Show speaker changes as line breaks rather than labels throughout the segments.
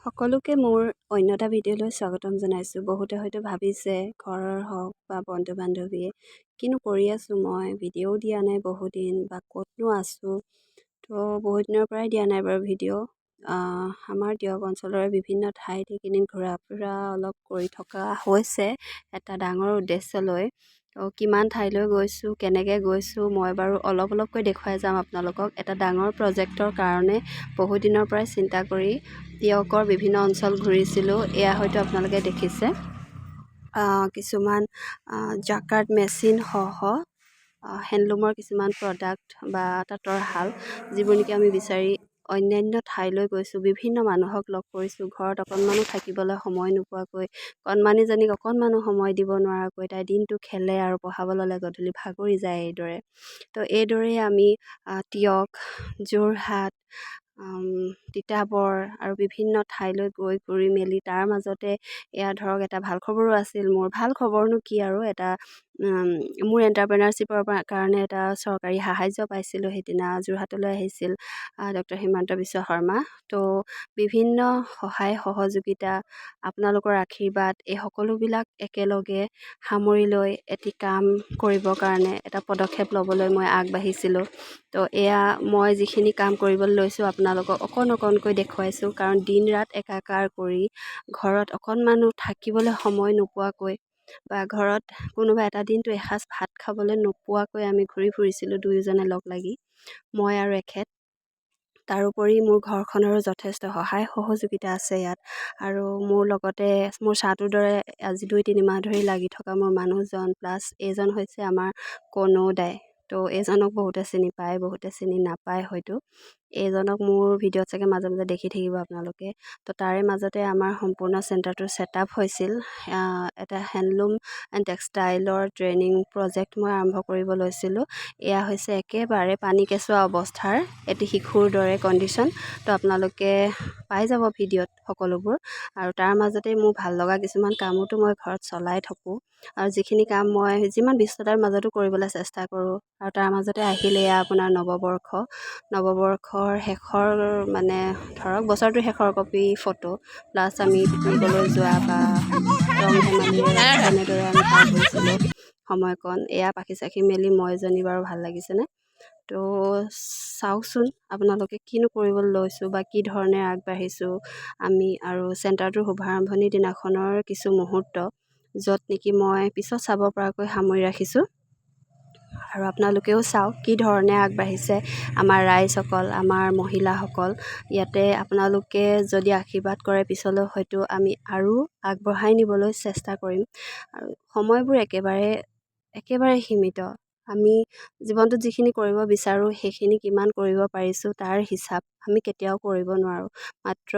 সকলোকে মোৰ অন্য এটা ভিডিঅ'লৈ স্বাগতম জনাইছোঁ। বহুতে হয়তো ভাবিছে ঘৰৰ হওক বা বন্ধু বান্ধৱীয়ে কিনো কৰি আছোঁ, মই ভিডিঅ'ও দিয়া নাই বহুদিন বা ক'তনো আছোঁ। তো বহুত দিনৰ পৰাই দিয়া নাই বাৰু ভিডিঅ'। আমাৰ দিয়ক অঞ্চলৰ বিভিন্ন ঠাইত এইকেইদিন ঘূৰা ফুৰা অলপ কৰি থকা হৈছে এটা ডাঙৰ উদ্দেশ্য লৈ। তো কিমান ঠাইলৈ গৈছোঁ, কেনেকৈ গৈছোঁ, মই বাৰু অলপকৈ দেখুৱাই যাম আপোনালোকক। এটা ডাঙৰ প্ৰজেক্টৰ কাৰণে বহুত দিনৰ পৰাই চিন্তা কৰি টিয়কৰ বিভিন্ন অঞ্চল ঘূৰিছিলোঁ। এয়া হয়তো আপোনালোকে দেখিছে কিছুমান জাকাৰ্ড মেচিন সহ হেণ্ডলুমৰ কিছুমান প্ৰডাক্ট বা তাঁতৰ শাল, যিবোৰ নেকি আমি বিচাৰি অন্যান্য ঠাইলৈ গৈছোঁ। বিভিন্ন মানুহক লগ কৰিছোঁ, ঘৰত অকণমানো থাকিবলৈ সময় নোপোৱাকৈ, কণমানিজনীক অকণমানো সময় দিব নোৱাৰাকৈ তাই দিনটো খেলে আৰু পঢ়াব ল'লে গধূলি ভাগৰি যায় এইদৰে। তো এইদৰেই আমি টিয়ক, যোৰহাট, তিতাবৰ আৰু বিভিন্ন ঠাইলৈ গৈ ঘূৰি মেলি তাৰ মাজতে এয়া ধৰক এটা ভাল খবৰো আছিল মোৰ। ভাল খবৰনো কি আৰু, এটা মোৰ এণ্টাৰপ্ৰেনাৰশ্বিপৰ কাৰণে এটা চৰকাৰী সাহাৰ্য পাইছিলোঁ। সেইদিনা যোৰহাটলৈ আহিছিল ডক্টৰ হিমন্ত বিশ্ব শৰ্মা। তো বিভিন্ন সহায় সহযোগিতা, আপোনালোকৰ আশীৰ্বাদ, এই সকলোবিলাক একেলগে সামৰি লৈ এটি কাম কৰিবৰ কাৰণে এটা পদক্ষেপ ল'বলৈ মই আগবাঢ়িছিলোঁ। তো এয়া মই যিখিনি কাম কৰিবলৈ লৈছোঁ আপোনালোকক অকণকৈ দেখুৱাইছোঁ, কাৰণ দিন ৰাত একাকাৰ কৰি ঘৰত অকণমানো থাকিবলৈ সময় নোপোৱাকৈ বা ঘৰত কোনোবা এটা দিনটো এসাঁজ ভাত খাবলৈ নোপোৱাকৈ আমি ঘূৰি ফুৰিছিলোঁ দুয়োজনে লগ লাগি, মই আৰু এখেত। তাৰোপৰি মোৰ ঘৰখনৰো যথেষ্ট সহায় সহযোগিতা আছে ইয়াত। আৰু মোৰ লগতে মোৰ চাহটোৰ দৰে আজি 2-3 মাহ ধৰি লাগি থকা মোৰ মানুহজন, প্লাছ এইজন হৈছে আমাৰ কনৌ দাই। তো এইজনক বহুতে চিনি পায়, বহুতে চিনি নাপায় হয়তো। এইজনক মোৰ ভিডিঅ'ত চাগে মাজে মাজে দেখি থাকিব আপোনালোকে। তো তাৰে মাজতে আমাৰ সম্পূৰ্ণ চেণ্টাৰটোৰ ছেটআপ হৈছিল। এটা হেণ্ডলুম এণ্ড টেক্সটাইলৰ ট্ৰেইনিং প্ৰজেক্ট মই আৰম্ভ কৰিব লৈছিলোঁ। এয়া হৈছে একেবাৰে পানী কেঁচুৱা অৱস্থাৰ এটি শিশুৰ দৰে কণ্ডিশ্যন। তো আপোনালোকে পাই যাব ভিডিঅ'ত সকলোবোৰ। আৰু তাৰ মাজতে মোৰ ভাল লগা কিছুমান কামোতো মই ঘৰত চলাই থাকোঁ, আৰু যিখিনি কাম মই যিমান ব্যস্ততাৰ মাজতো কৰিবলৈ চেষ্টা কৰোঁ। আৰু তাৰ মাজতে আহিলে এয়া আপোনাৰ নৱবৰ্ষৰ শেষৰ মানে ধৰক বছৰটোৰ শেষৰ কপি ফটো, প্লাছ আমি পিকনিকলৈ যোৱা বা ৰং ধেমালিৰে যেনেদৰে আমি পাৰ কৰিছিলোঁ সময়কণ। এয়া পাখি চাখি মেলি মই এজনী বাৰু ভাল লাগিছেনে? তো চাওকচোন আপোনালোকে কিনো কৰিবলৈ লৈছোঁ বা কি ধৰণে আগবাঢ়িছোঁ আমি। আৰু চেণ্টাৰটোৰ শুভাৰম্ভণিৰ দিনাখনৰ কিছু মুহূৰ্ত য'ত নেকি মই পিছত চাব পৰাকৈ সামৰি ৰাখিছোঁ। আৰু আপোনালোকেও চাওক কি ধৰণে আগবাঢ়িছে আমাৰ ৰাইজসকল, আমাৰ মহিলাসকল। ইয়াতে আপোনালোকে যদি আশীৰ্বাদ কৰে, পিছলৈ হয়তো আমি আৰু আগবঢ়াই নিবলৈ চেষ্টা কৰিম। আৰু সময়বোৰ একেবাৰে সীমিত। আমি জীৱনটোত যিখিনি কৰিব বিচাৰোঁ সেইখিনি কিমান কৰিব পাৰিছোঁ তাৰ হিচাপ আমি কেতিয়াও কৰিব নোৱাৰোঁ। মাত্ৰ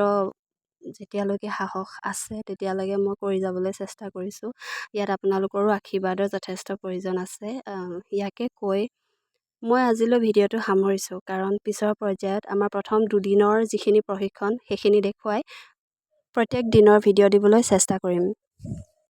যেতিয়ালৈকে সাহস আছে তেতিয়ালৈকে মই কৰি যাবলৈ চেষ্টা কৰিছোঁ। ইয়াত আপোনালোকৰো আশীৰ্বাদৰ যথেষ্ট প্ৰয়োজন আছে। ইয়াকে কৈ মই আজিলৈ ভিডিঅ'টো সামৰিছোঁ, কাৰণ পিছৰ পৰ্যায়ত আমাৰ প্ৰথম 2 দিনৰ যিখিনি প্ৰশিক্ষণ সেইখিনি দেখুৱাই প্ৰত্যেক দিনৰ ভিডিঅ' দিবলৈ চেষ্টা কৰিম।